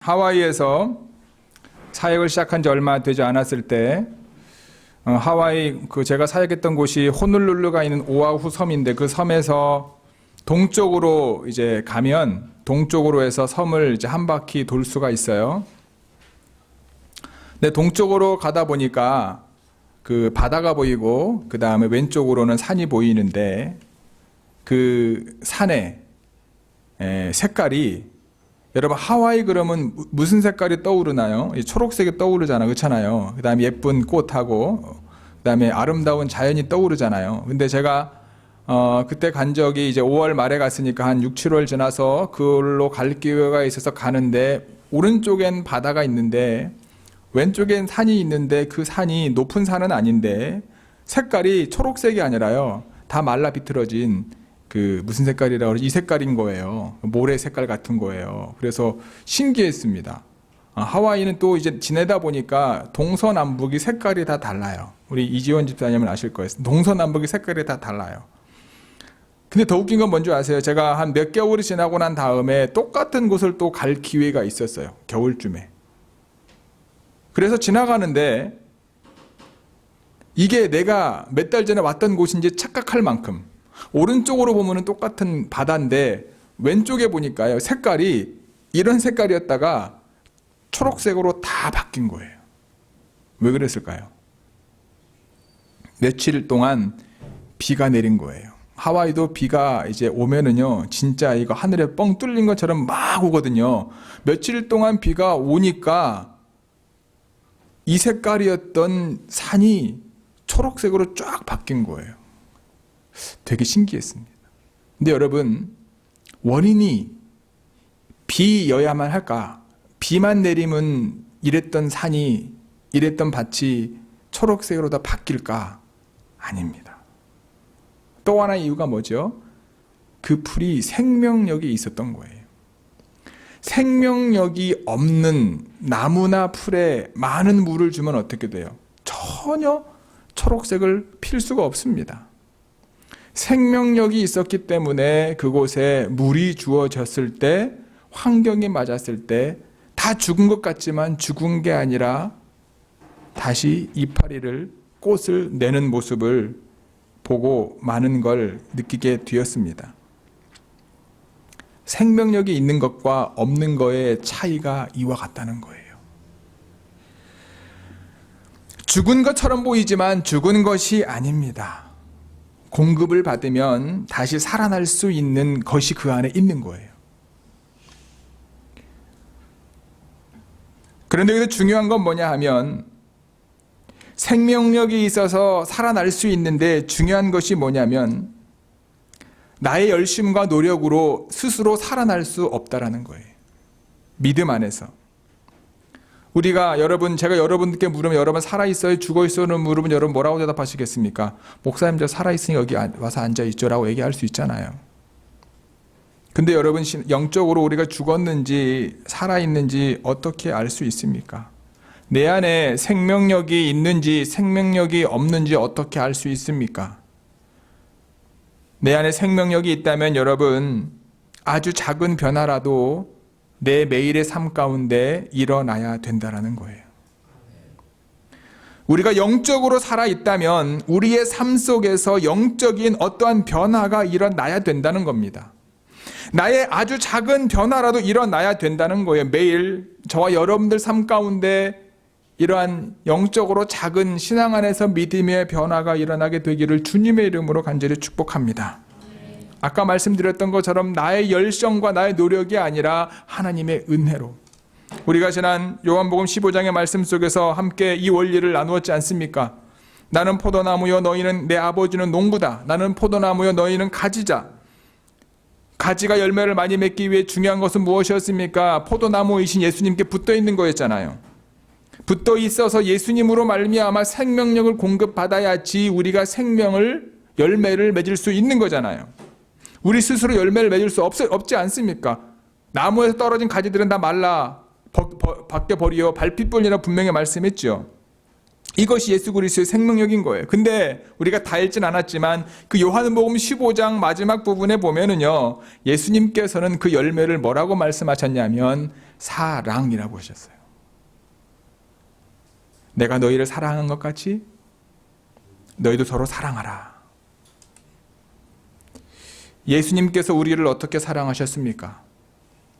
하와이에서 사역을 시작한 지 얼마 되지 않았을 때 하와이 제가 사역했던 곳이 호놀룰루가 있는 오아후 섬인데 그 섬에서 동쪽으로 이제 가면 동쪽으로 해서 섬을 이제 한 바퀴 돌 수가 있어요. 근데 동쪽으로 가다 보니까 그 바다가 보이고 그 다음에 왼쪽으로는 산이 보이는데 그 산의 색깔이 여러분 하와이 그러면 무슨 색깔이 떠오르나요? 초록색이 떠오르잖아요. 그렇잖아요. 그 다음에 예쁜 꽃하고 그 다음에 아름다운 자연이 떠오르잖아요. 근데 제가 그때 간 적이 이제 5월 말에 갔으니까 한 6, 7월 지나서 그걸로 갈 기회가 있어서 가는데 오른쪽엔 바다가 있는데 왼쪽엔 산이 있는데 그 산이 높은 산은 아닌데 색깔이 초록색이 아니라요. 다 말라 비틀어진 그 무슨 색깔이라고 그러지? 이 색깔인 거예요. 모래 색깔 같은 거예요. 그래서 신기했습니다. 하와이는 또 이제 지내다 보니까 동서남북이 색깔이 다 달라요. 우리 이지원 집사님은 아실 거예요. 동서남북이 색깔이 다 달라요. 근데 더 웃긴 건 뭔지 아세요? 제가 한 몇 개월이 지나고 난 다음에 똑같은 곳을 또 갈 기회가 있었어요. 겨울쯤에. 그래서 지나가는데 이게 내가 몇 달 전에 왔던 곳인지 착각할 만큼 오른쪽으로 보면 똑같은 바다인데 왼쪽에 보니까요 색깔이 이런 색깔이었다가 초록색으로 다 바뀐 거예요. 왜 그랬을까요? 며칠 동안 비가 내린 거예요. 하와이도 비가 이제 오면은요 진짜 이거 하늘에 뻥 뚫린 것처럼 막 오거든요. 며칠 동안 비가 오니까 이 색깔이었던 산이 초록색으로 쫙 바뀐 거예요. 되게 신기했습니다. 근데 여러분, 원인이 비여야만 할까? 비만 내리면 이랬던 산이, 이랬던 밭이 초록색으로 다 바뀔까? 아닙니다. 또 하나의 이유가 뭐죠? 그 풀이 생명력이 있었던 거예요. 생명력이 없는 나무나 풀에 많은 물을 주면 어떻게 돼요? 전혀 초록색을 필 수가 없습니다. 생명력이 있었기 때문에 그곳에 물이 주어졌을 때 환경이 맞았을 때 다 죽은 것 같지만 죽은 게 아니라 다시 이파리를 꽃을 내는 모습을 보고 많은 걸 느끼게 되었습니다. 생명력이 있는 것과 없는 것의 차이가 이와 같다는 거예요. 죽은 것처럼 보이지만 죽은 것이 아닙니다. 공급을 받으면 다시 살아날 수 있는 것이 그 안에 있는 거예요. 그런데 여기서 중요한 건 뭐냐 하면 생명력이 있어서 살아날 수 있는데 중요한 것이 뭐냐면 나의 열심과 노력으로 스스로 살아날 수 없다라는 거예요. 믿음 안에서. 우리가 제가 여러분께 물으면 여러분 살아있어요? 죽어있어요는 물으면 여러분 뭐라고 대답하시겠습니까? 목사님 저 살아있으니 여기 와서 앉아있죠 라고 얘기할 수 있잖아요. 근데 여러분 영적으로 우리가 죽었는지 살아있는지 어떻게 알 수 있습니까? 내 안에 생명력이 있는지 생명력이 없는지 어떻게 알 수 있습니까? 내 안에 생명력이 있다면 여러분 아주 작은 변화라도 내 매일의 삶 가운데 일어나야 된다는 거예요. 우리가 영적으로 살아있다면 우리의 삶 속에서 영적인 어떠한 변화가 일어나야 된다는 겁니다. 나의 아주 작은 변화라도 일어나야 된다는 거예요. 매일 저와 여러분들 삶 가운데 이러한 영적으로 작은 신앙 안에서 믿음의 변화가 일어나게 되기를 주님의 이름으로 간절히 축복합니다. 아까 말씀드렸던 것처럼 나의 열정과 나의 노력이 아니라 하나님의 은혜로. 우리가 지난 요한복음 15장의 말씀 속에서 함께 이 원리를 나누었지 않습니까? 나는 포도나무요 너희는 내 아버지는 농부다. 나는 포도나무요 너희는 가지자. 가지가 열매를 많이 맺기 위해 중요한 것은 무엇이었습니까? 포도나무이신 예수님께 붙어 있는 거였잖아요. 붙어 있어서 예수님으로 말미암아 생명력을 공급받아야지 우리가 열매를 맺을 수 있는 거잖아요. 우리 스스로 열매를 맺을 수 없지 않습니까? 나무에서 떨어진 가지들은 다 말라 밖에 버리어 발핏뿐이라 분명히 말씀했죠. 이것이 예수 그리스도의 생명력인 거예요. 근데 우리가 다 읽진 않았지만 그 요한복음 15장 마지막 부분에 보면은요, 예수님께서는 그 열매를 뭐라고 말씀하셨냐면 사랑이라고 하셨어요. 내가 너희를 사랑한 것 같이 너희도 서로 사랑하라. 예수님께서 우리를 어떻게 사랑하셨습니까?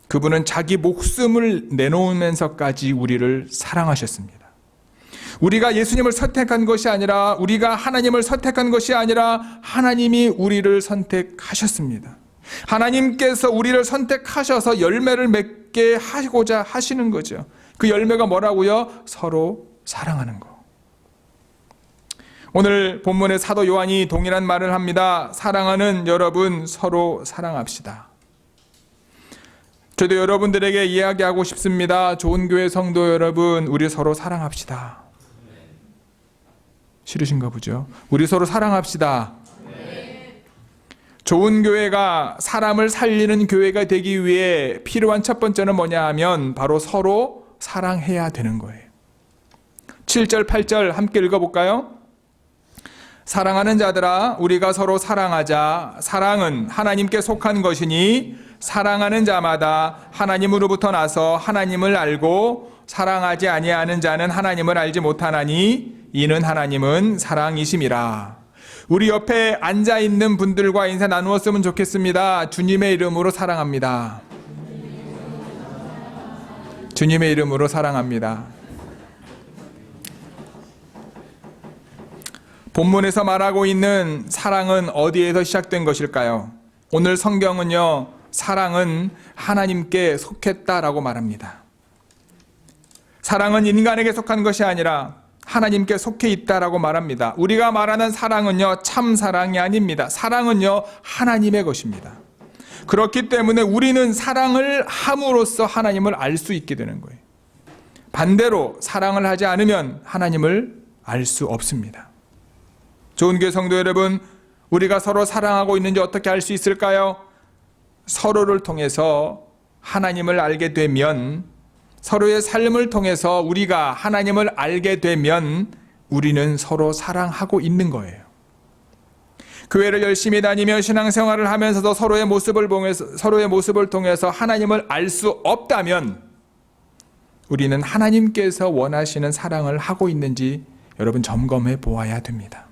그분은 자기 목숨을 내놓으면서까지 우리를 사랑하셨습니다. 우리가 예수님을 선택한 것이 아니라, 우리가 하나님을 선택한 것이 아니라 하나님이 우리를 선택하셨습니다. 하나님께서 우리를 선택하셔서 열매를 맺게 하고자 하시는 거죠. 그 열매가 뭐라고요? 서로 사랑하는 거. 오늘 본문의 사도 요한이 동일한 말을 합니다. 사랑하는 여러분, 서로 사랑합시다. 저도 여러분들에게 이야기하고 싶습니다. 좋은 교회 성도 여러분, 우리 서로 사랑합시다. 싫으신가 보죠? 우리 서로 사랑합시다. 좋은 교회가 사람을 살리는 교회가 되기 위해 필요한 첫 번째는 뭐냐 하면 바로 서로 사랑해야 되는 거예요. 7절, 8절 함께 읽어볼까요? 사랑하는 자들아, 우리가 서로 사랑하자. 사랑은 하나님께 속한 것이니 사랑하는 자마다 하나님으로부터 나서 하나님을 알고 사랑하지 아니하는 자는 하나님을 알지 못하나니 이는 하나님은 사랑이심이라. 우리 옆에 앉아있는 분들과 인사 나누었으면 좋겠습니다. 주님의 이름으로 사랑합니다. 주님의 이름으로 사랑합니다. 본문에서 말하고 있는 사랑은 어디에서 시작된 것일까요? 오늘 성경은요, 사랑은 하나님께 속했다라고 말합니다. 사랑은 인간에게 속한 것이 아니라 하나님께 속해 있다라고 말합니다. 우리가 말하는 사랑은요, 참 사랑이 아닙니다. 사랑은요, 하나님의 것입니다. 그렇기 때문에 우리는 사랑을 함으로써 하나님을 알 수 있게 되는 거예요. 반대로 사랑을 하지 않으면 하나님을 알 수 없습니다. 좋은 교회 성도 여러분, 우리가 서로 사랑하고 있는지 어떻게 알 수 있을까요? 서로를 통해서 하나님을 알게 되면, 서로의 삶을 통해서 우리가 하나님을 알게 되면 우리는 서로 사랑하고 있는 거예요. 교회를 열심히 다니며 신앙생활을 하면서도 서로의 모습을 통해서 하나님을 알 수 없다면 우리는 하나님께서 원하시는 사랑을 하고 있는지 여러분 점검해 보아야 됩니다.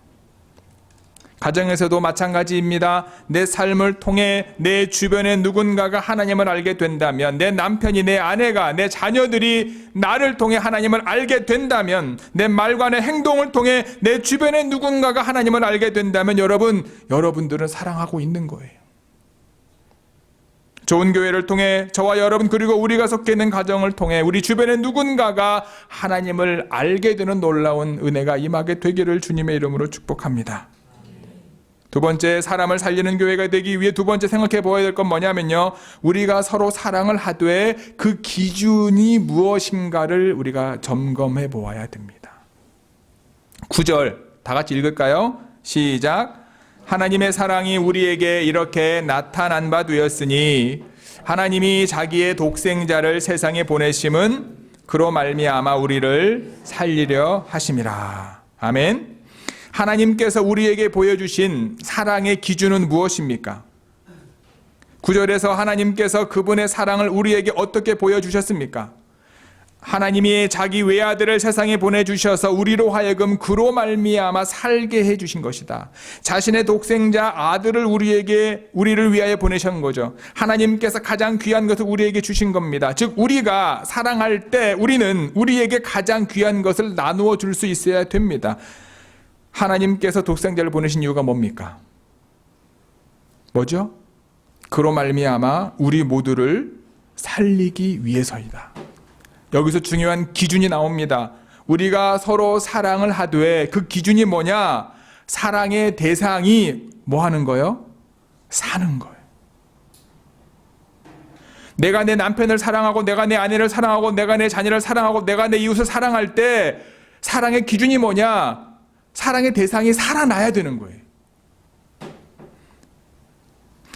가정에서도 마찬가지입니다. 내 삶을 통해 내 주변에 누군가가 하나님을 알게 된다면, 내 남편이, 내 아내가, 내 자녀들이 나를 통해 하나님을 알게 된다면, 내 말과 내 행동을 통해 내 주변에 누군가가 하나님을 알게 된다면 여러분들은 사랑하고 있는 거예요. 좋은 교회를 통해 저와 여러분, 그리고 우리가 속해 있는 가정을 통해 우리 주변에 누군가가 하나님을 알게 되는 놀라운 은혜가 임하게 되기를 주님의 이름으로 축복합니다. 두 번째, 사람을 살리는 교회가 되기 위해 두 번째 생각해 보아야 될 건 뭐냐면요, 우리가 서로 사랑을 하되 그 기준이 무엇인가를 우리가 점검해 보아야 됩니다. 9절 다 같이 읽을까요? 시작. 하나님의 사랑이 우리에게 이렇게 나타난 바 되었으니 하나님이 자기의 독생자를 세상에 보내심은 그로 말미암아 우리를 살리려 하심이라. 아멘. 하나님께서 우리에게 보여주신 사랑의 기준은 무엇입니까? 9절에서 하나님께서 그분의 사랑을 우리에게 어떻게 보여주셨습니까? 하나님이 자기 외아들을 세상에 보내주셔서 우리로 하여금 그로 말미암아 살게 해주신 것이다. 자신의 독생자 아들을 우리를 위하여 보내신 거죠. 하나님께서 가장 귀한 것을 우리에게 주신 겁니다. 즉 우리가 사랑할 때 우리는 우리에게 가장 귀한 것을 나누어 줄 수 있어야 됩니다. 하나님께서 독생자를 보내신 이유가 뭡니까? 뭐죠? 그로 말미암아 우리 모두를 살리기 위해서이다. 여기서 중요한 기준이 나옵니다. 우리가 서로 사랑을 하되 그 기준이 뭐냐? 사랑의 대상이 뭐 하는 거예요? 사는 거예요. 내가 내 남편을 사랑하고, 내가 내 아내를 사랑하고, 내가 내 자녀를 사랑하고, 내가 내 이웃을 사랑할 때 사랑의 기준이 뭐냐? 사랑의 대상이 살아나야 되는 거예요.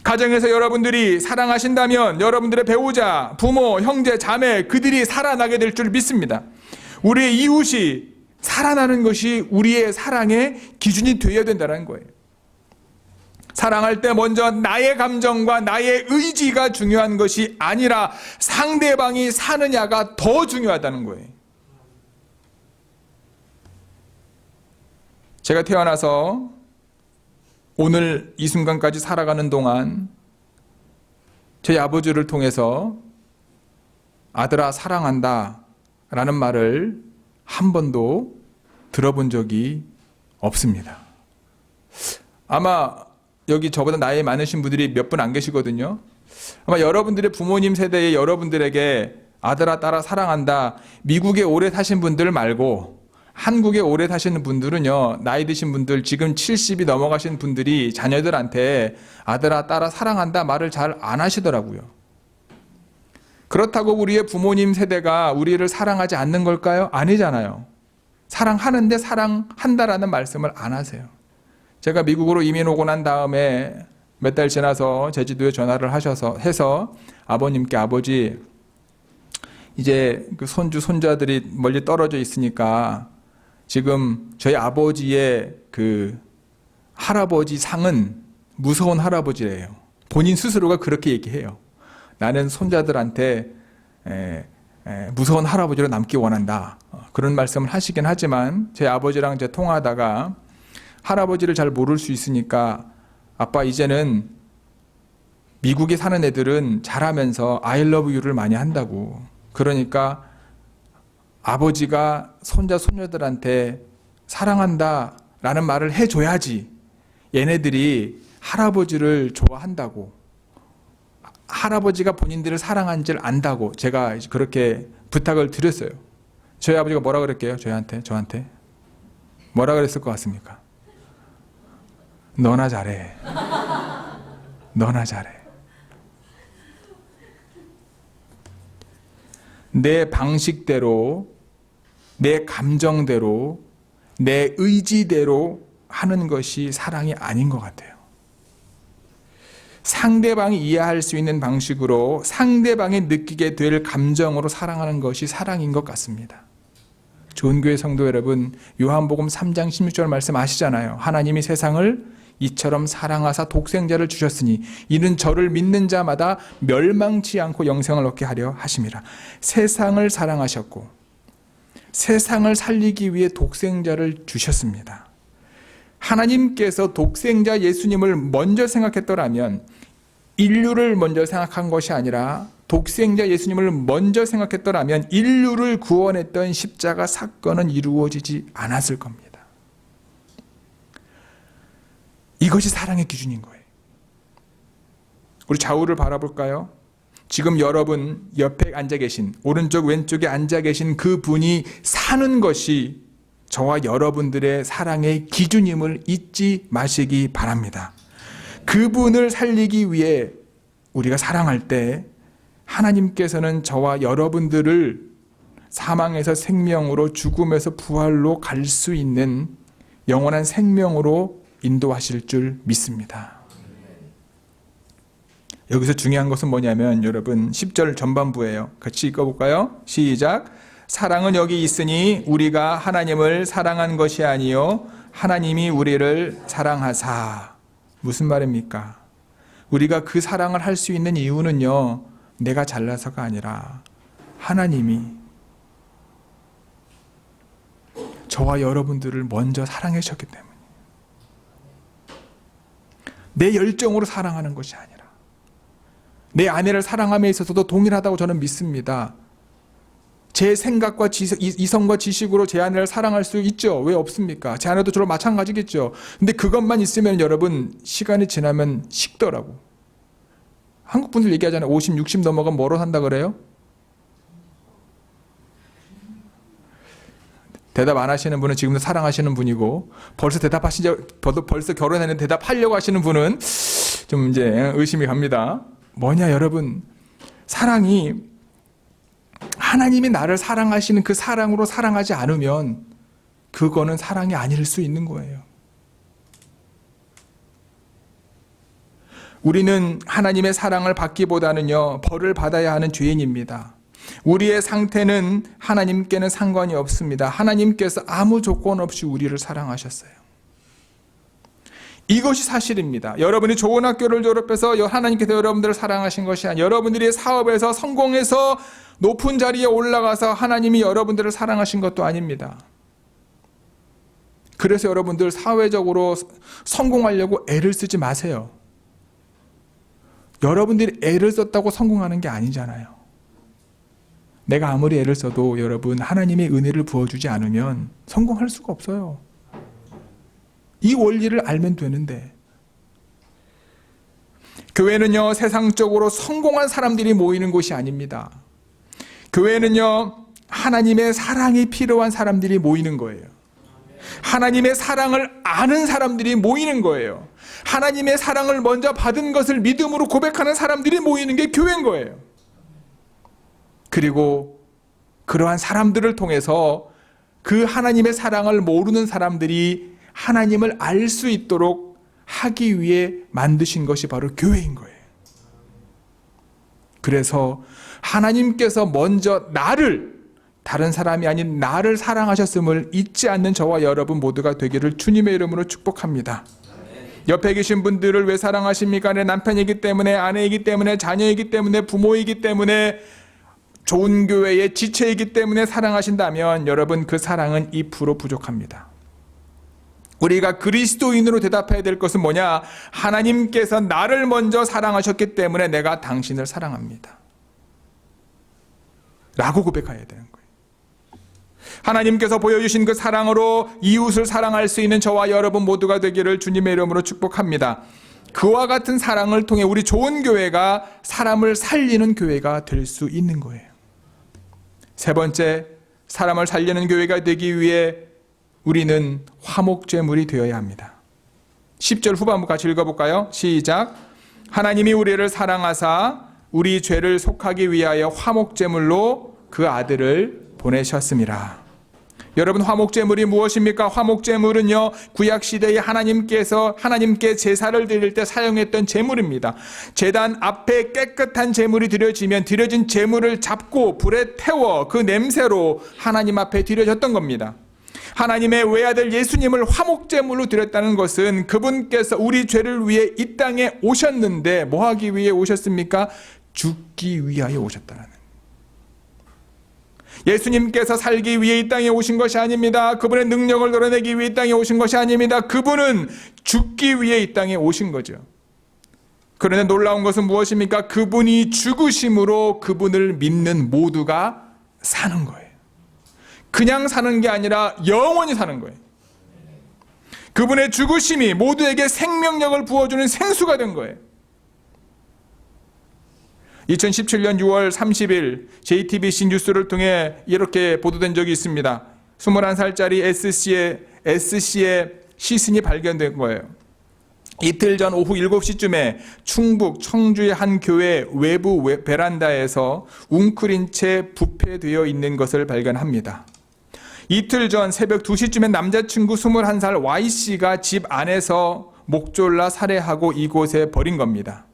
가정에서 여러분들이 사랑하신다면 여러분들의 배우자, 부모, 형제, 자매 그들이 살아나게 될 줄 믿습니다. 우리의 이웃이 살아나는 것이 우리의 사랑의 기준이 되어야 된다는 거예요. 사랑할 때 먼저 나의 감정과 나의 의지가 중요한 것이 아니라 상대방이 사느냐가 더 중요하다는 거예요. 제가 태어나서 오늘 이 순간까지 살아가는 동안 저희 아버지를 통해서 아들아 사랑한다 라는 말을 한 번도 들어본 적이 없습니다. 아마 여기 저보다 나이 많으신 분들이 몇 분 안 계시거든요. 아마 여러분들의 부모님 세대의 여러분들에게 아들아 딸아 사랑한다, 미국에 오래 사신 분들 말고 한국에 오래 사시는 분들은요, 나이 드신 분들, 지금 70이 넘어가신 분들이 자녀들한테 아들아 딸아 사랑한다 말을 잘 안 하시더라고요. 그렇다고 우리의 부모님 세대가 우리를 사랑하지 않는 걸까요? 아니잖아요. 사랑하는데 사랑한다라는 말씀을 안 하세요. 제가 미국으로 이민 오고 난 다음에 몇 달 지나서 제주도에 전화를 해서 아버님께 아버지, 이제 그 손주 손자들이 멀리 떨어져 있으니까 지금 저희 아버지의 그 할아버지 상은 무서운 할아버지래요. 본인 스스로가 그렇게 얘기해요. 나는 손자들한테 무서운 할아버지로 남기 원한다. 그런 말씀을 하시긴 하지만 제 아버지랑 이제 통화하다가 할아버지를 잘 모를 수 있으니까 아빠 이제는 미국에 사는 애들은 잘하면서 I love you를 많이 한다고. 그러니까 아버지가 손자 손녀들한테 사랑한다 라는 말을 해줘야지 얘네들이 할아버지를 좋아한다고, 할아버지가 본인들을 사랑한 줄 안다고 제가 그렇게 부탁을 드렸어요. 저희 아버지가 뭐라 그랬게요? 저한테 뭐라 그랬을 것 같습니까? 너나 잘해. 너나 잘해. 내 방식대로, 내 감정대로, 내 의지대로 하는 것이 사랑이 아닌 것 같아요. 상대방이 이해할 수 있는 방식으로 상대방이 느끼게 될 감정으로 사랑하는 것이 사랑인 것 같습니다. 좋은 교회 성도 여러분, 요한복음 3장 16절 말씀 아시잖아요. 하나님이 세상을 이처럼 사랑하사 독생자를 주셨으니 이는 저를 믿는 자마다 멸망치 않고 영생을 얻게 하려 하심이라. 세상을 사랑하셨고 세상을 살리기 위해 독생자를 주셨습니다. 하나님께서 독생자 예수님을 먼저 생각했더라면 인류를 먼저 생각한 것이 아니라 독생자 예수님을 먼저 생각했더라면 인류를 구원했던 십자가 사건은 이루어지지 않았을 겁니다. 이것이 사랑의 기준인 거예요. 우리 좌우를 바라볼까요? 지금 여러분 옆에 앉아 계신, 오른쪽 왼쪽에 앉아 계신 그 분이 사는 것이 저와 여러분들의 사랑의 기준임을 잊지 마시기 바랍니다. 그분을 살리기 위해 우리가 사랑할 때 하나님께서는 저와 여러분들을 사망에서 생명으로, 죽음에서 부활로 갈 수 있는 영원한 생명으로 인도하실 줄 믿습니다. 여기서 중요한 것은 뭐냐면 여러분 10절 전반부예요. 같이 읽어볼까요? 시작. 사랑은 여기 있으니 우리가 하나님을 사랑한 것이 아니요 하나님이 우리를 사랑하사. 무슨 말입니까? 우리가 그 사랑을 할 수 있는 이유는요, 내가 잘나서가 아니라 하나님이 저와 여러분들을 먼저 사랑해 주셨기 때문에, 내 열정으로 사랑하는 것이 아니라 내 아내를 사랑함에 있어서도 동일하다고 저는 믿습니다. 제 생각과 이성과 지식으로 제 아내를 사랑할 수 있죠. 왜 없습니까? 제 아내도 저랑 마찬가지겠죠. 근데 그것만 있으면 여러분 시간이 지나면 식더라고. 한국 분들 얘기하잖아요. 50, 60 넘어가면 뭐로 산다 그래요? 대답 안 하시는 분은 지금도 사랑하시는 분이고, 벌써 벌써 결혼했는데 대답하려고 하시는 분은 좀 이제 의심이 갑니다. 뭐냐 여러분, 사랑이 하나님이 나를 사랑하시는 그 사랑으로 사랑하지 않으면 그거는 사랑이 아닐 수 있는 거예요. 우리는 하나님의 사랑을 받기보다는요, 벌을 받아야 하는 죄인입니다. 우리의 상태는 하나님께는 상관이 없습니다. 하나님께서 아무 조건 없이 우리를 사랑하셨어요. 이것이 사실입니다. 여러분이 좋은 학교를 졸업해서 하나님께서 여러분들을 사랑하신 것이 아니라 여러분들이 사업에서 성공해서 높은 자리에 올라가서 하나님이 여러분들을 사랑하신 것도 아닙니다. 그래서 여러분들 사회적으로 성공하려고 애를 쓰지 마세요. 여러분들이 애를 썼다고 성공하는 게 아니잖아요. 내가 아무리 애를 써도 여러분 하나님의 은혜를 부어주지 않으면 성공할 수가 없어요. 이 원리를 알면 되는데, 교회는요 세상적으로 성공한 사람들이 모이는 곳이 아닙니다. 교회는요 하나님의 사랑이 필요한 사람들이 모이는 거예요. 하나님의 사랑을 아는 사람들이 모이는 거예요. 하나님의 사랑을 먼저 받은 것을 믿음으로 고백하는 사람들이 모이는 게 교회인 거예요. 그리고 그러한 사람들을 통해서 그 하나님의 사랑을 모르는 사람들이 하나님을 알 수 있도록 하기 위해 만드신 것이 바로 교회인 거예요. 그래서 하나님께서 먼저 나를, 다른 사람이 아닌 나를 사랑하셨음을 잊지 않는 저와 여러분 모두가 되기를 주님의 이름으로 축복합니다. 옆에 계신 분들을 왜 사랑하십니까? 내 남편이기 때문에, 아내이기 때문에, 자녀이기 때문에, 부모이기 때문에, 좋은 교회의 지체이기 때문에 사랑하신다면 여러분 그 사랑은 2% 부족합니다. 우리가 그리스도인으로 대답해야 될 것은 뭐냐? 하나님께서 나를 먼저 사랑하셨기 때문에 내가 당신을 사랑합니다 라고 고백해야 되는 거예요. 하나님께서 보여주신 그 사랑으로 이웃을 사랑할 수 있는 저와 여러분 모두가 되기를 주님의 이름으로 축복합니다. 그와 같은 사랑을 통해 우리 좋은 교회가 사람을 살리는 교회가 될 수 있는 거예요. 세 번째, 사람을 살리는 교회가 되기 위해 우리는 화목제물이 되어야 합니다. 10절 후반부 같이 읽어볼까요? 시작. 하나님이 우리를 사랑하사 우리 죄를 속하기 위하여 화목제물로 그 아들을 보내셨습니다. 여러분, 화목제물이 무엇입니까? 화목제물은요, 구약시대에 하나님께 제사를 드릴 때 사용했던 제물입니다. 제단 앞에 깨끗한 제물이 드려지면 드려진 제물을 잡고 불에 태워 그 냄새로 하나님 앞에 드려졌던 겁니다. 하나님의 외아들 예수님을 화목제물로 드렸다는 것은 그분께서 우리 죄를 위해 이 땅에 오셨는데 뭐 하기 위해 오셨습니까? 죽기 위하여 오셨다는. 예수님께서 살기 위해 이 땅에 오신 것이 아닙니다. 그분의 능력을 드러내기 위해 이 땅에 오신 것이 아닙니다. 그분은 죽기 위해 이 땅에 오신 거죠. 그런데 놀라운 것은 무엇입니까? 그분이 죽으심으로 그분을 믿는 모두가 사는 거예요. 그냥 사는 게 아니라 영원히 사는 거예요. 그분의 죽으심이 모두에게 생명력을 부어주는 생수가 된 거예요. 2017년 6월 30일 JTBC 뉴스를 통해 이렇게 보도된 적이 있습니다. 21살짜리 SC의 시신이 발견된 거예요. 이틀 전 오후 7시쯤에 충북 청주의 한 교회 외부 베란다에서 웅크린 채 부패되어 있는 것을 발견합니다. 이틀 전 새벽 2시쯤에 남자친구 21살 Y씨가 집 안에서 목 졸라 살해하고 이곳에 버린 겁니다.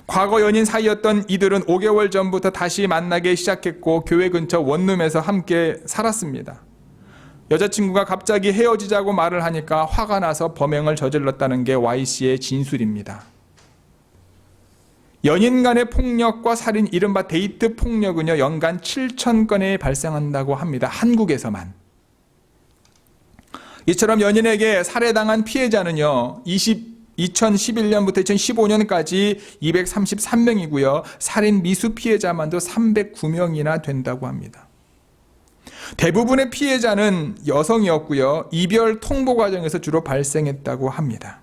과거 연인 사이였던 이들은 5개월 전부터 다시 만나기 시작했고 교회 근처 원룸에서 함께 살았습니다. 여자친구가 갑자기 헤어지자고 말을 하니까 화가 나서 범행을 저질렀다는 게 Y씨의 진술입니다. 연인 간의 폭력과 살인, 이른바 데이트 폭력은요, 연간 7,000건에 발생한다고 합니다. 한국에서만. 이처럼 연인에게 살해당한 피해자는요, 2011년부터 2015년까지 233명이고요. 살인 미수 피해자만도 309명이나 된다고 합니다. 대부분의 피해자는 여성이었고요. 이별 통보 과정에서 주로 발생했다고 합니다.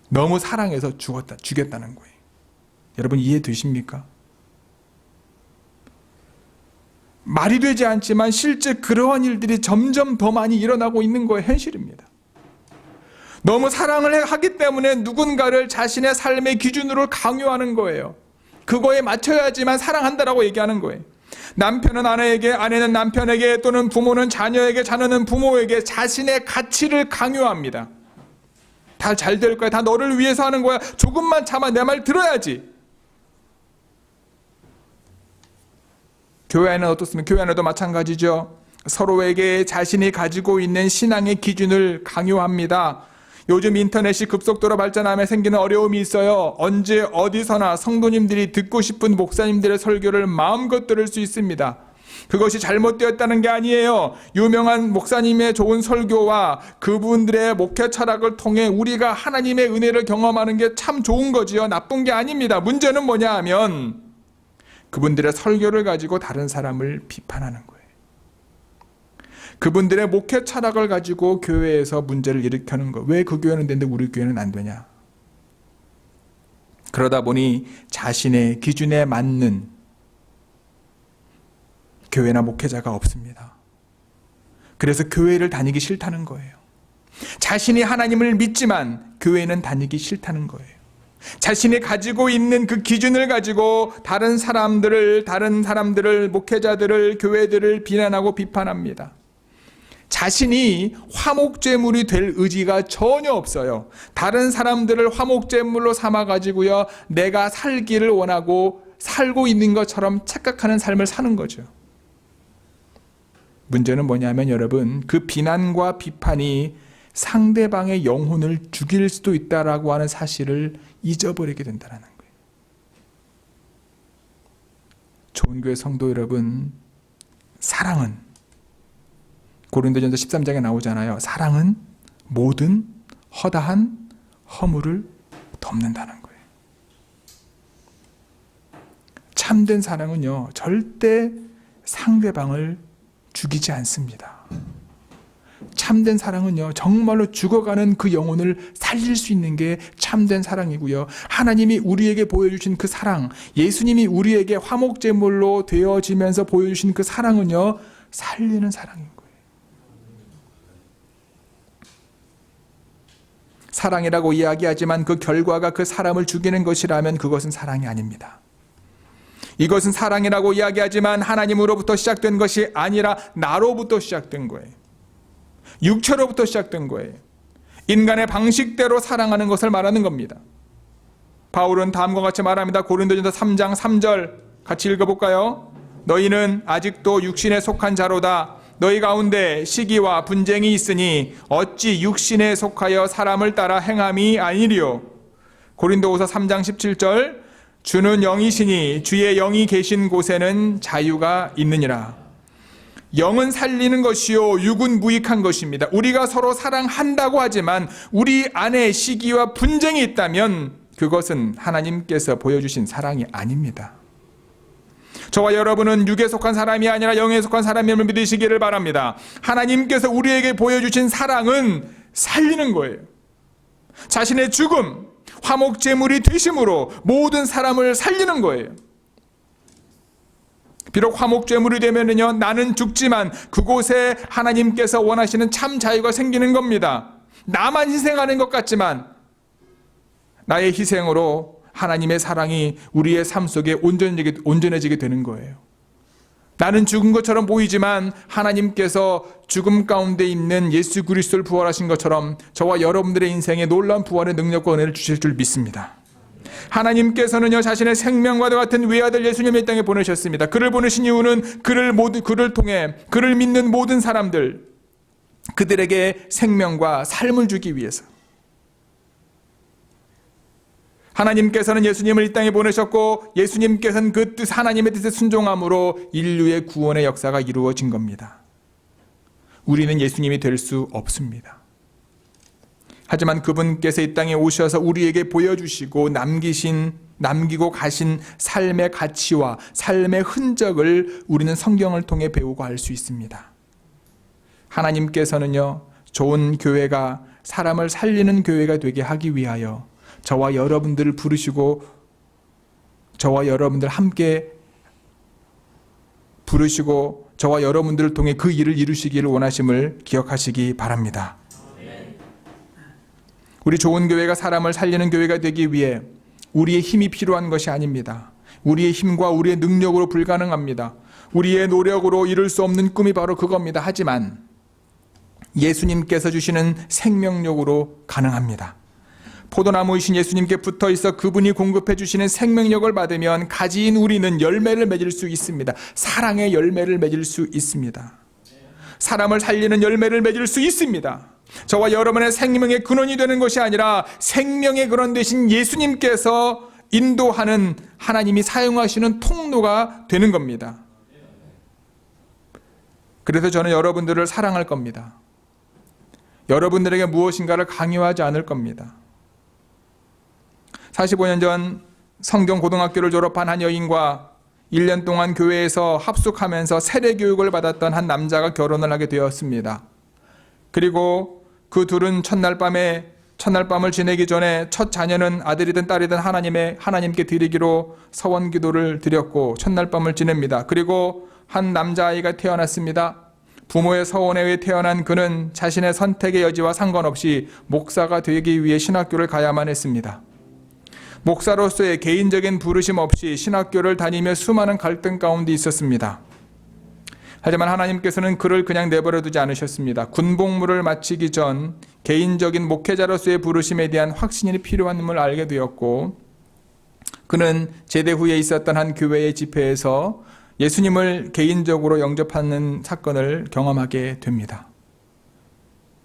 너무 사랑해서 죽였다는 거예요. 여러분 이해되십니까? 말이 되지 않지만 실제 그러한 일들이 점점 더 많이 일어나고 있는 거예요. 현실입니다. 너무 사랑을 하기 때문에 누군가를 자신의 삶의 기준으로 강요하는 거예요. 그거에 맞춰야지만 사랑한다라고 얘기하는 거예요. 남편은 아내에게, 아내는 남편에게, 또는 부모는 자녀에게, 자녀는 부모에게 자신의 가치를 강요합니다. 다 잘 될 거야. 다 너를 위해서 하는 거야. 조금만 참아. 내 말 들어야지. 교회 안은 어떻습니까? 교회 안에도 마찬가지죠. 서로에게 자신이 가지고 있는 신앙의 기준을 강요합니다. 요즘 인터넷이 급속도로 발전하며 생기는 어려움이 있어요. 언제 어디서나 성도님들이 듣고 싶은 목사님들의 설교를 마음껏 들을 수 있습니다. 그것이 잘못되었다는 게 아니에요. 유명한 목사님의 좋은 설교와 그분들의 목회 철학을 통해 우리가 하나님의 은혜를 경험하는 게 참 좋은 거지요. 나쁜 게 아닙니다. 문제는 뭐냐 하면 그분들의 설교를 가지고 다른 사람을 비판하는 거예요. 그분들의 목회 철학을 가지고 교회에서 문제를 일으키는 거. 왜 그 교회는 되는데 우리 교회는 안 되냐? 그러다 보니 자신의 기준에 맞는 교회나 목회자가 없습니다. 그래서 교회를 다니기 싫다는 거예요. 자신이 하나님을 믿지만 교회는 다니기 싫다는 거예요. 자신이 가지고 있는 그 기준을 가지고 다른 사람들을, 목회자들을, 교회들을 비난하고 비판합니다. 자신이 화목제물이 될 의지가 전혀 없어요. 다른 사람들을 화목제물로 삼아가지고요, 내가 살기를 원하고 살고 있는 것처럼 착각하는 삶을 사는 거죠. 문제는 뭐냐면 여러분, 그 비난과 비판이 상대방의 영혼을 죽일 수도 있다라고 하는 사실을 잊어버리게 된다는 거예요. 좋은 교회 성도 여러분, 사랑은 고린도전서 13장에 나오잖아요. 사랑은 모든 허다한 허물을 덮는다는 거예요. 참된 사랑은요, 절대 상대방을 죽이지 않습니다. 참된 사랑은요, 정말로 죽어가는 그 영혼을 살릴 수 있는 게 참된 사랑이고요. 하나님이 우리에게 보여주신 그 사랑, 예수님이 우리에게 화목제물로 되어지면서 보여주신 그 사랑은요, 살리는 사랑인 거예요. 사랑이라고 이야기하지만 그 결과가 그 사람을 죽이는 것이라면 그것은 사랑이 아닙니다. 이것은 사랑이라고 이야기하지만 하나님으로부터 시작된 것이 아니라 나로부터 시작된 거예요. 육체로부터 시작된 거예요. 인간의 방식대로 사랑하는 것을 말하는 겁니다. 바울은 다음과 같이 말합니다. 고린도전서 3장 3절 같이 읽어볼까요? 너희는 아직도 육신에 속한 자로다. 너희 가운데 시기와 분쟁이 있으니 어찌 육신에 속하여 사람을 따라 행함이 아니리요. 고린도후서 3장 17절 주는 영이시니 주의 영이 계신 곳에는 자유가 있느니라. 영은 살리는 것이요 육은 무익한 것입니다. 우리가 서로 사랑한다고 하지만 우리 안에 시기와 분쟁이 있다면 그것은 하나님께서 보여주신 사랑이 아닙니다. 저와 여러분은 육에 속한 사람이 아니라 영에 속한 사람임을 믿으시기를 바랍니다. 하나님께서 우리에게 보여주신 사랑은 살리는 거예요. 자신의 죽음, 화목제물이 되심으로 모든 사람을 살리는 거예요. 비록 화목제물이 되면은요, 나는 죽지만 그곳에 하나님께서 원하시는 참 자유가 생기는 겁니다. 나만 희생하는 것 같지만 나의 희생으로 하나님의 사랑이 우리의 삶 속에 온전해지게 되는 거예요. 나는 죽은 것처럼 보이지만 하나님께서 죽음 가운데 있는 예수 그리스도를 부활하신 것처럼 저와 여러분들의 인생에 놀라운 부활의 능력과 은혜를 주실 줄 믿습니다. 하나님께서는요, 자신의 생명과도 같은 외아들 예수님을 이 땅에 보내셨습니다. 그를 보내신 이유는 그를 통해 그를 믿는 모든 사람들, 그들에게 생명과 삶을 주기 위해서. 하나님께서는 예수님을 이 땅에 보내셨고 예수님께서는 그 뜻, 하나님의 뜻에 순종함으로 인류의 구원의 역사가 이루어진 겁니다. 우리는 예수님이 될 수 없습니다. 하지만 그분께서 이 땅에 오셔서 우리에게 보여주시고 남기고 가신 삶의 가치와 삶의 흔적을 우리는 성경을 통해 배우고 알 수 있습니다. 하나님께서는요, 좋은 교회가 사람을 살리는 교회가 되게 하기 위하여 저와 여러분들을 부르시고 저와 여러분들 함께 부르시고 저와 여러분들을 통해 그 일을 이루시기를 원하심을 기억하시기 바랍니다. 우리 좋은 교회가 사람을 살리는 교회가 되기 위해 우리의 힘이 필요한 것이 아닙니다. 우리의 힘과 우리의 능력으로 불가능합니다. 우리의 노력으로 이룰 수 없는 꿈이 바로 그겁니다. 하지만 예수님께서 주시는 생명력으로 가능합니다. 포도나무이신 예수님께 붙어 있어 그분이 공급해 주시는 생명력을 받으면 가지인 우리는 열매를 맺을 수 있습니다. 사랑의 열매를 맺을 수 있습니다. 사람을 살리는 열매를 맺을 수 있습니다. 저와 여러분의 생명의 근원이 되는 것이 아니라 생명의 근원 되신 예수님께서 인도하는, 하나님이 사용하시는 통로가 되는 겁니다. 그래서 저는 여러분들을 사랑할 겁니다. 여러분들에게 무엇인가를 강요하지 않을 겁니다. 45년 전 성경 고등학교를 졸업한 한 여인과 1년 동안 교회에서 합숙하면서 세례 교육을 받았던 한 남자가 결혼을 하게 되었습니다. 그리고 그 둘은 첫날 밤을 지내기 전에 첫 자녀는 아들이든 딸이든 하나님께 드리기로 서원 기도를 드렸고 첫날 밤을 지냅니다. 그리고 한 남자아이가 태어났습니다. 부모의 서원에 의해 태어난 그는 자신의 선택의 여지와 상관없이 목사가 되기 위해 신학교를 가야만 했습니다. 목사로서의 개인적인 부르심 없이 신학교를 다니며 수많은 갈등 가운데 있었습니다. 하지만 하나님께서는 그를 그냥 내버려 두지 않으셨습니다. 군복무를 마치기 전 개인적인 목회자로서의 부르심에 대한 확신이 필요함을 알게 되었고, 그는 제대 후에 있었던 한 교회의 집회에서 예수님을 개인적으로 영접하는 사건을 경험하게 됩니다.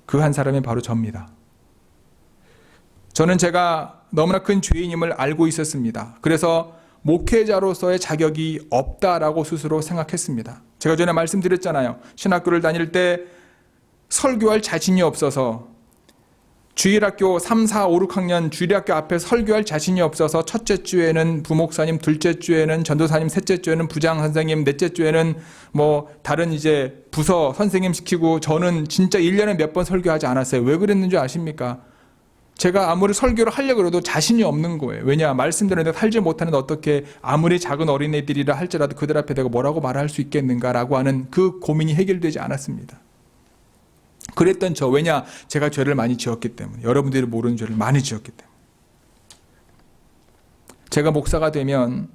그 한 사람이 바로 저입니다. 저는 제가 너무나 큰 죄인임을 알고 있었습니다. 그래서 목회자로서의 자격이 없다라고 스스로 생각했습니다. 제가 전에 말씀드렸잖아요. 신학교를 다닐 때 설교할 자신이 없어서, 주일학교 3, 4, 5, 6학년 주일학교 앞에 설교할 자신이 없어서 첫째 주에는 부목사님, 둘째 주에는 전도사님, 셋째 주에는 부장 선생님, 넷째 주에는 다른 이제 부서 선생님 시키고, 저는 진짜 1년에 몇 번 설교하지 않았어요. 왜 그랬는지 아십니까? 제가 아무리 설교를 하려고 해도 자신이 없는 거예요. 왜냐? 말씀드렸는데 살지 못하는, 어떻게 아무리 작은 어린애들이라 할지라도 그들 앞에 내가 뭐라고 말할 수 있겠는가라고 하는 그 고민이 해결되지 않았습니다. 그랬던 저, 왜냐? 제가 죄를 많이 지었기 때문에, 여러분들이 모르는 죄를 많이 지었기 때문에. 제가 목사가 되면,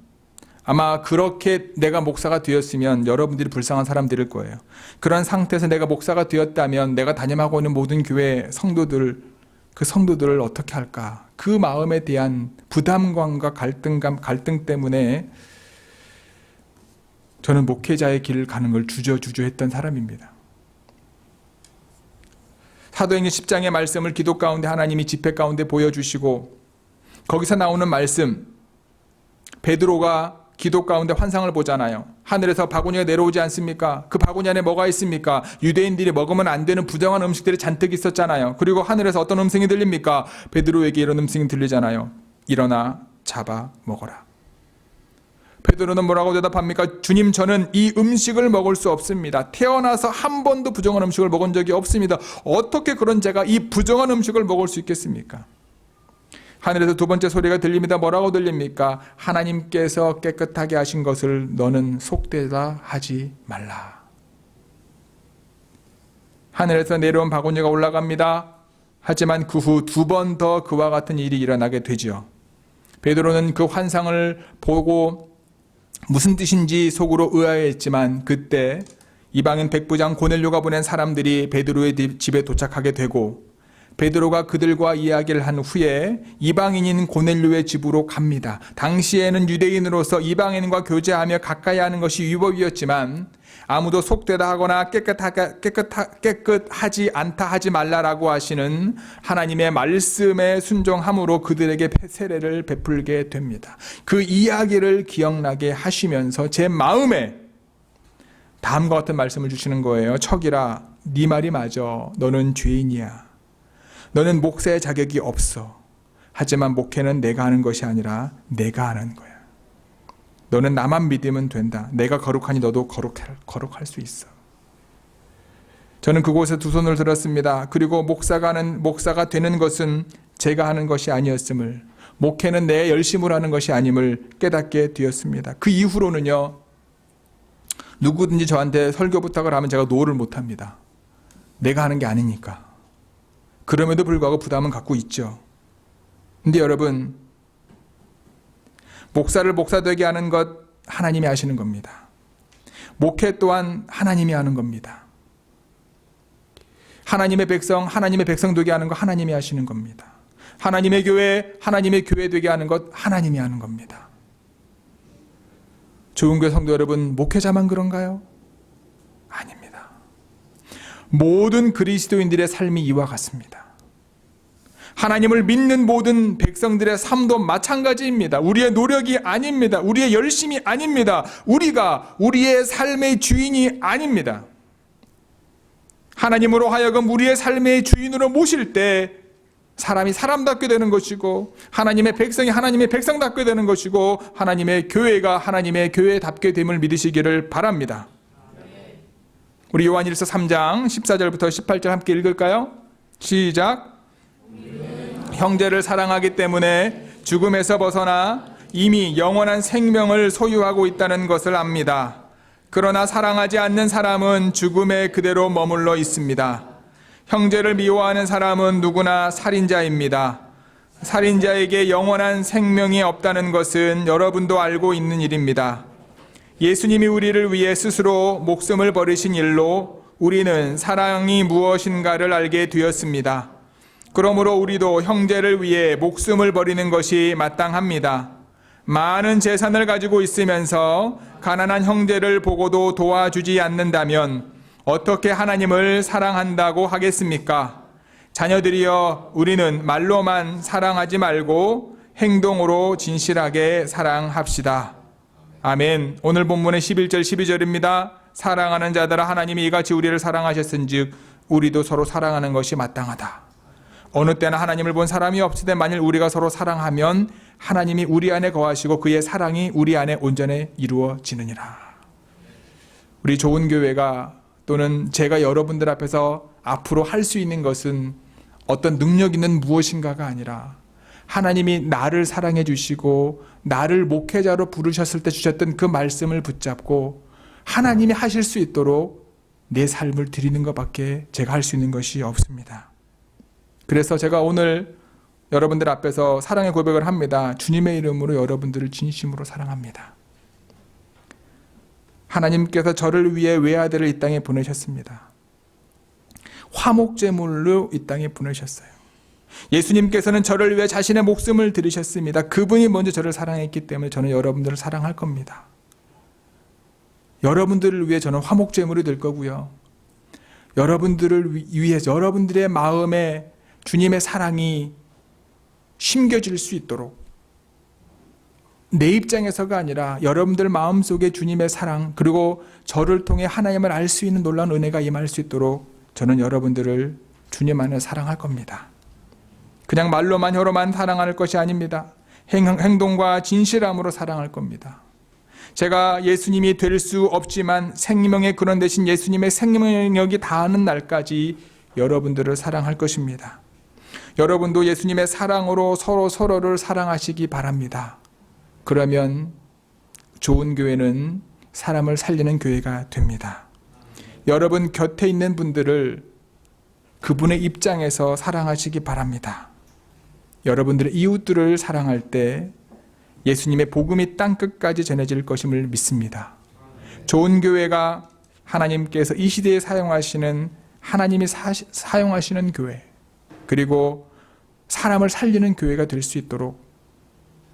아마 그렇게 내가 목사가 되었으면 여러분들이 불쌍한 사람들일 거예요. 그런 상태에서 내가 목사가 되었다면 내가 담임하고 있는 모든 교회 그 성도들을 어떻게 할까? 그 마음에 대한 부담감과 갈등 때문에 저는 목회자의 길을 가는 걸 주저했던 사람입니다. 사도행전 10장의 말씀을 기도 가운데 하나님이 집회 가운데 보여주시고, 거기서 나오는 말씀, 베드로가 기도 가운데 환상을 보잖아요. 하늘에서 바구니가 내려오지 않습니까? 그 바구니 안에 뭐가 있습니까? 유대인들이 먹으면 안 되는 부정한 음식들이 잔뜩 있었잖아요. 그리고 하늘에서 어떤 음성이 들립니까? 베드로에게 이런 음성이 들리잖아요. 일어나 잡아 먹어라. 베드로는 뭐라고 대답합니까? 주님, 저는 이 음식을 먹을 수 없습니다. 태어나서 한 번도 부정한 음식을 먹은 적이 없습니다. 어떻게 그런 제가 이 부정한 음식을 먹을 수 있겠습니까? 하늘에서 두 번째 소리가 들립니다. 뭐라고 들립니까? 하나님께서 깨끗하게 하신 것을 너는 속되다 하지 말라. 하늘에서 내려온 바구니가 올라갑니다. 하지만 그 후 두 번 더 그와 같은 일이 일어나게 되죠. 베드로는 그 환상을 보고 무슨 뜻인지 속으로 의아해했지만, 그때 이방인 백부장 고넬료가 보낸 사람들이 베드로의 집에 도착하게 되고, 베드로가 그들과 이야기를 한 후에 이방인인 고넬료의 집으로 갑니다. 당시에는 유대인으로서 이방인과 교제하며 가까이 하는 것이 위법이었지만, 아무도 속되다 하거나 깨끗하지 않다 하지 말라라고 하시는 하나님의 말씀에 순종함으로 그들에게 세례를 베풀게 됩니다. 그 이야기를 기억나게 하시면서 제 마음에 다음과 같은 말씀을 주시는 거예요. 척이라, 네 말이 맞아. 너는 죄인이야. 너는 목사의 자격이 없어. 하지만 목회는 내가 하는 것이 아니라 내가 하는 거야. 너는 나만 믿으면 된다. 내가 거룩하니 너도 거룩할 수 있어. 저는 그곳에 두 손을 들었습니다. 그리고 목사가 되는 것은 제가 하는 것이 아니었음을, 목회는 내 열심으로 하는 것이 아님을 깨닫게 되었습니다. 그 이후로는요, 누구든지 저한테 설교 부탁을 하면 제가 노를 못합니다. 내가 하는 게 아니니까. 그럼에도 불구하고 부담은 갖고 있죠. 근데 여러분, 목사를 목사되게 하는 것 하나님이 하시는 겁니다. 목회 또한 하나님이 하는 겁니다. 하나님의 백성 되게 하는 것 하나님이 하시는 겁니다. 하나님의 교회 되게 하는 것 하나님이 하는 겁니다. 좋은 교회 성도 여러분, 목회자만 그런가요? 아닙니다. 모든 그리스도인들의 삶이 이와 같습니다. 하나님을 믿는 모든 백성들의 삶도 마찬가지입니다. 우리의 노력이 아닙니다. 우리의 열심이 아닙니다. 우리가 우리의 삶의 주인이 아닙니다. 하나님으로 하여금 우리의 삶의 주인으로 모실 때 사람이 사람답게 되는 것이고, 하나님의 백성이 하나님의 백성답게 되는 것이고, 하나님의 교회가 하나님의 교회답게 됨을 믿으시기를 바랍니다. 우리 요한일서 3장 14절부터 18절 함께 읽을까요? 시작. 형제를 사랑하기 때문에 죽음에서 벗어나 이미 영원한 생명을 소유하고 있다는 것을 압니다. 그러나 사랑하지 않는 사람은 죽음에 그대로 머물러 있습니다. 형제를 미워하는 사람은 누구나 살인자입니다. 살인자에게 영원한 생명이 없다는 것은 여러분도 알고 있는 일입니다. 예수님이 우리를 위해 스스로 목숨을 버리신 일로 우리는 사랑이 무엇인가를 알게 되었습니다. 그러므로 우리도 형제를 위해 목숨을 버리는 것이 마땅합니다. 많은 재산을 가지고 있으면서 가난한 형제를 보고도 도와주지 않는다면 어떻게 하나님을 사랑한다고 하겠습니까? 자녀들이여, 우리는 말로만 사랑하지 말고 행동으로 진실하게 사랑합시다. 아멘. 오늘 본문의 11절 12절입니다. 사랑하는 자들아, 하나님이 이같이 우리를 사랑하셨은즉 우리도 서로 사랑하는 것이 마땅하다. 어느 때나 하나님을 본 사람이 없으되 만일 우리가 서로 사랑하면 하나님이 우리 안에 거하시고 그의 사랑이 우리 안에 온전히 이루어지느니라. 우리 좋은 교회가, 또는 제가 여러분들 앞에서 앞으로 할 수 있는 것은 어떤 능력 있는 무엇인가가 아니라 하나님이 나를 사랑해 주시고 나를 목회자로 부르셨을 때 주셨던 그 말씀을 붙잡고 하나님이 하실 수 있도록 내 삶을 드리는 것밖에 제가 할 수 있는 것이 없습니다. 그래서 제가 오늘 여러분들 앞에서 사랑의 고백을 합니다. 주님의 이름으로 여러분들을 진심으로 사랑합니다. 하나님께서 저를 위해 외아들을 이 땅에 보내셨습니다. 화목제물로 이 땅에 보내셨어요. 예수님께서는 저를 위해 자신의 목숨을 들이셨습니다. 그분이 먼저 저를 사랑했기 때문에 저는 여러분들을 사랑할 겁니다. 여러분들을 위해 저는 화목제물이 될 거고요. 여러분들을 위해서 여러분들의 마음에 주님의 사랑이 심겨질 수 있도록, 내 입장에서가 아니라 여러분들 마음속에 주님의 사랑, 그리고 저를 통해 하나님을 알 수 있는 놀라운 은혜가 임할 수 있도록 저는 여러분들을 주님 안에 사랑할 겁니다. 그냥 말로만 혀로만 사랑할 것이 아닙니다. 행동과 진실함으로 사랑할 겁니다. 제가 예수님이 될 수 없지만 생명의 근원 되신 예수님의 생명력이 닿는 날까지 여러분들을 사랑할 것입니다. 여러분도 예수님의 사랑으로 서로를 사랑하시기 바랍니다. 그러면 좋은 교회는 사람을 살리는 교회가 됩니다. 여러분 곁에 있는 분들을 그분의 입장에서 사랑하시기 바랍니다. 여러분들의 이웃들을 사랑할 때 예수님의 복음이 땅끝까지 전해질 것임을 믿습니다. 좋은 교회가 하나님께서 이 시대에 사용하시는, 하나님이 사용하시는 교회, 그리고 사람을 살리는 교회가 될 수 있도록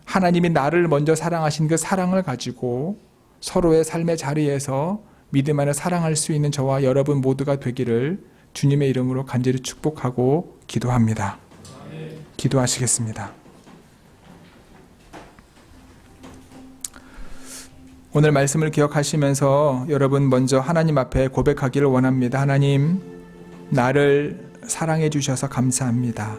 하나님이 나를 먼저 사랑하신 그 사랑을 가지고 서로의 삶의 자리에서 믿음 안에 사랑할 수 있는 저와 여러분 모두가 되기를 주님의 이름으로 간절히 축복하고 기도합니다. 기도하시겠습니다. 오늘 말씀을 기억하시면서 여러분 먼저 하나님 앞에 고백하기를 원합니다. 하나님, 나를 사랑해 주셔서 감사합니다.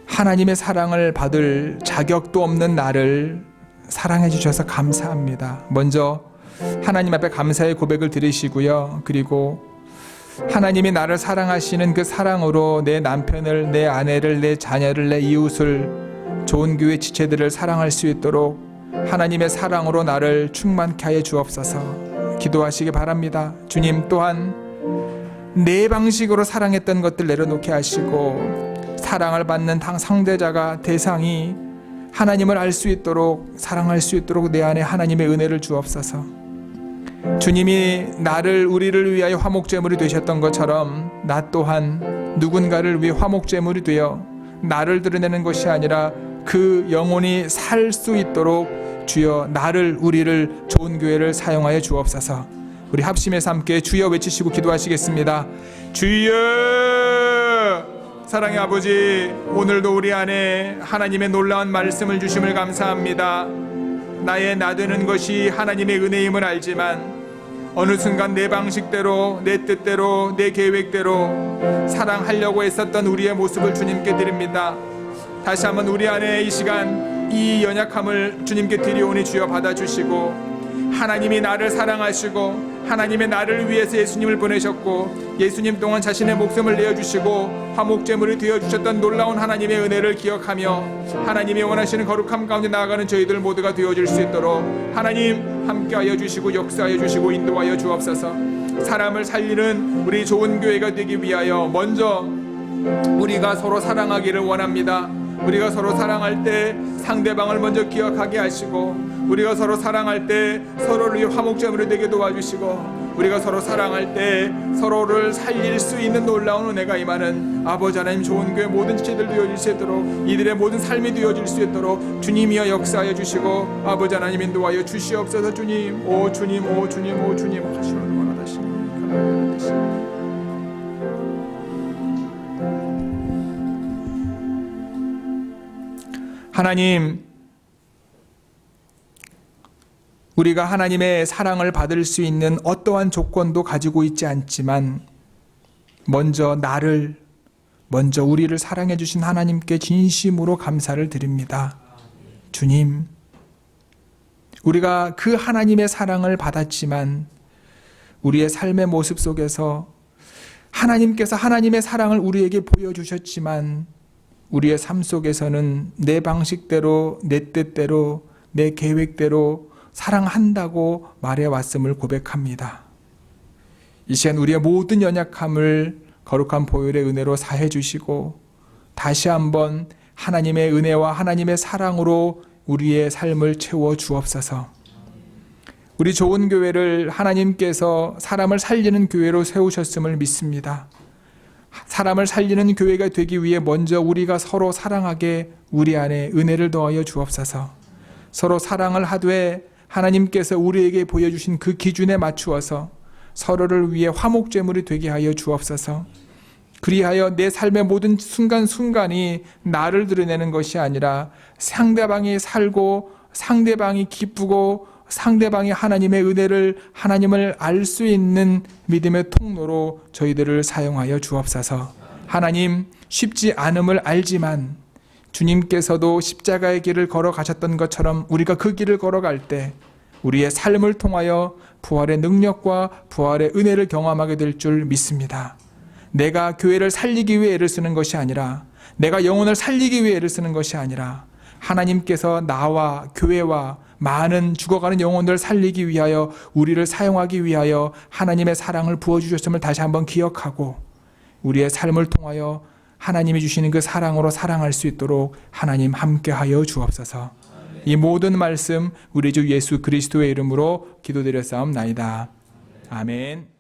하나님의 사랑을 받을 자격도 없는 나를 사랑해 주셔서 감사합니다. 먼저 하나님 앞에 감사의 고백을 드리시고요. 그리고 하나님이 나를 사랑하시는 그 사랑으로 내 남편을, 내 아내를, 내 자녀를, 내 이웃을, 좋은 교회 지체들을 사랑할 수 있도록 하나님의 사랑으로 나를 충만케 하여 주옵소서. 기도하시기 바랍니다. 주님 또한 내 방식으로 사랑했던 것들 내려놓게 하시고 사랑을 받는 상대자가, 대상이 하나님을 알 수 있도록, 사랑할 수 있도록 내 안에 하나님의 은혜를 주옵소서. 주님이 우리를 위하여 화목제물이 되셨던 것처럼 나 또한 누군가를 위해 화목제물이 되어 나를 드러내는 것이 아니라 그 영혼이 살 수 있도록 주여 우리를 좋은 교회를 사용하여 주옵소서. 우리 합심해서 함께 주여 외치시고 기도하시겠습니다. 주여! 사랑의 아버지, 오늘도 우리 안에 하나님의 놀라운 말씀을 주심을 감사합니다. 나의 나되는 것이 하나님의 은혜임을 알지만 어느 순간 내 방식대로, 내 뜻대로, 내 계획대로 사랑하려고 했었던 우리의 모습을 주님께 드립니다. 다시 한번 우리 안에 이 시간 이 연약함을 주님께 드리오니 주여 받아주시고, 하나님이 나를 사랑하시고 하나님의 나를 위해서 예수님을 보내셨고 예수님 동안 자신의 목숨을 내어주시고 화목제물이 되어주셨던 놀라운 하나님의 은혜를 기억하며 하나님이 원하시는 거룩함 가운데 나아가는 저희들 모두가 되어줄 수 있도록 하나님 함께하여 주시고 역사하여 주시고 인도하여 주옵소서. 사람을 살리는 우리 좋은 교회가 되기 위하여 먼저 우리가 서로 사랑하기를 원합니다. 우리가 서로 사랑할 때 상대방을 먼저 기억하게 하시고, 우리가 서로 사랑할 때 서로를 화목제물이 되게 도와주시고, 우리가 서로 사랑할 때 서로를 살릴 수 있는 놀라운 은혜가 임하는 아버지 하나님 좋은 교회 모든 지체들 되어질 수 있도록, 이들의 모든 삶이 되어질 수 있도록 주님이여 역사하여 주시고 아버지 하나님 인도하여 주시옵소서. 주님, 오 주님, 오 주님, 오 주님 하시는 원하시니 하나님, 우리가 하나님의 사랑을 받을 수 있는 어떠한 조건도 가지고 있지 않지만 먼저 우리를 사랑해 주신 하나님께 진심으로 감사를 드립니다. 주님, 우리가 그 하나님의 사랑을 받았지만 우리의 삶의 모습 속에서 하나님께서 하나님의 사랑을 우리에게 보여주셨지만 우리의 삶 속에서는 내 방식대로, 내 뜻대로, 내 계획대로 사랑한다고 말해왔음을 고백합니다. 이 시간 우리의 모든 연약함을 거룩한 보혈의 은혜로 사해 주시고 다시 한번 하나님의 은혜와 하나님의 사랑으로 우리의 삶을 채워 주옵소서. 우리 좋은 교회를 하나님께서 사람을 살리는 교회로 세우셨음을 믿습니다. 사람을 살리는 교회가 되기 위해 먼저 우리가 서로 사랑하게 우리 안에 은혜를 더하여 주옵소서. 서로 사랑을 하되 하나님께서 우리에게 보여주신 그 기준에 맞추어서 서로를 위해 화목제물이 되게 하여 주옵소서. 그리하여 내 삶의 모든 순간순간이 나를 드러내는 것이 아니라 상대방이 살고 상대방이 기쁘고 상대방이 하나님의 은혜를, 하나님을 알 수 있는 믿음의 통로로 저희들을 사용하여 주옵소서. 하나님, 쉽지 않음을 알지만 주님께서도 십자가의 길을 걸어가셨던 것처럼 우리가 그 길을 걸어갈 때 우리의 삶을 통하여 부활의 능력과 부활의 은혜를 경험하게 될 줄 믿습니다. 내가 교회를 살리기 위해 애를 쓰는 것이 아니라, 내가 영혼을 살리기 위해 애를 쓰는 것이 아니라 하나님께서 나와 교회와 많은 죽어가는 영혼들을 살리기 위하여 우리를 사용하기 위하여 하나님의 사랑을 부어주셨음을 다시 한번 기억하고 우리의 삶을 통하여 하나님이 주시는 그 사랑으로 사랑할 수 있도록 하나님 함께하여 주옵소서. 이 모든 말씀 우리 주 예수 그리스도의 이름으로 기도드렸사옵나이다. 아멘.